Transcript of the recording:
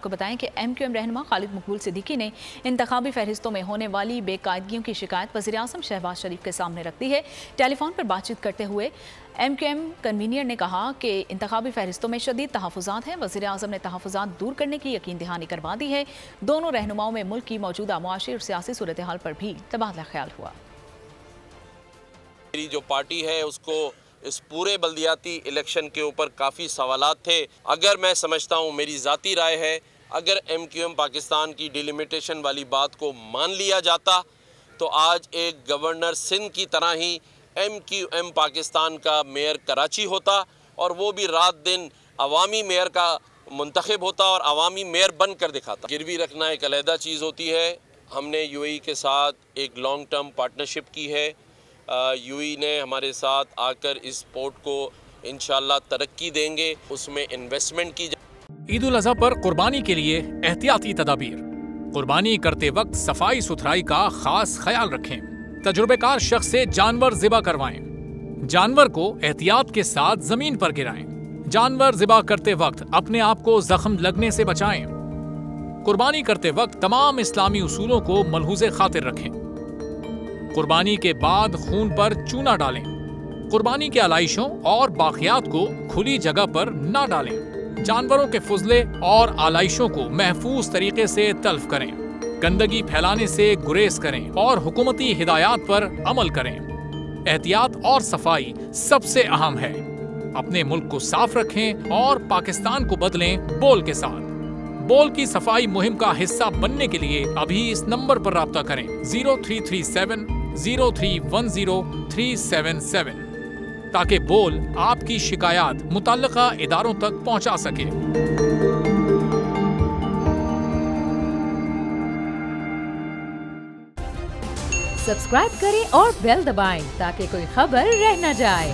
आपको बताएं कि MQM रहनुमा खालिद मकबूल सिद्दीकी ने इंतखाबी फहरिस्तों में होने वाली बेकायदगियों की शिकायत वज़ीर-ए-आज़म शहबाज शरीफ के सामने रख दी है। टेलीफोन पर बातचीत करते हुए MQM कन्वीनियर ने कहा कि इंतखाबी फहरिस्तों में शदीद तहफ़्फ़ुज़ात हैं। वज़ीर-ए-आज़म ने तहफ़्फ़ुज़ात दूर करने की यकीन दहानी करवा दी है। दोनों रहनुमाओं में मुल्क की मौजूदा मुआशी और सियासी सूरत हाल पर भी तबादला ख्याल हुआ। मेरी जो पार्टी है उसको इस पूरे बल्दियाती इलेक्शन के ऊपर काफ़ी सवालात थे। अगर मैं समझता हूँ, मेरी ज़ाती राय है, अगर MQM पाकिस्तान की डिलिमिटेशन वाली बात को मान लिया जाता तो आज एक गवर्नर सिंध की तरह ही MQM पाकिस्तान का मेयर कराची होता और वो भी रात दिन अवामी मेयर का मुंतखब होता और अवामी मेयर बन कर दिखाता। गिरवी रखना एक अलहदा चीज़ होती है। हमने UAE के साथ एक लॉन्ग टर्म पार्टनरशिप की है। UAE ने हमारे साथ आकर इस पोर्ट को इंशाल्लाह तरक्की देंगे, उसमें इन्वेस्टमेंट की जाए। ईद उल अज़हा पर कुर्बानी के लिए एहतियाती तदाबीर। कुर्बानी करते वक्त सफाई सुथराई का खास ख्याल रखें। तजुर्बेकार शख्स से जानवर ज़िबा करवाएं। जानवर को एहतियात के साथ जमीन पर गिराएं। जानवर ज़िबा करते वक्त अपने आप को जख्म लगने से बचाएं। कुर्बानी करते वक्त तमाम इस्लामी उसूलों को मलहूज़े खातिर रखें। कुर्बानी के बाद खून पर चूना डालें। कुर्बानी के आलाइशों और बाकियात को खुली जगह पर ना डालें। जानवरों के फुजले और आलाइशों को महफूज तरीके से तल्फ करें। गंदगी फैलाने से गुरेज करें और हुकूमती हिदायत पर अमल करें। एहतियात और सफाई सबसे अहम है। अपने मुल्क को साफ रखें और पाकिस्तान को बदलें बोल के साथ। बोल की सफाई मुहिम का हिस्सा बनने के लिए अभी इस नंबर पर राब्ता करें 0337 0310 377 ताकि बोल आपकी शिकायत मुतल्लिका इदारों तक पहुंचा सके। सब्सक्राइब करें और बेल दबाएं ताकि कोई खबर रह न जाए।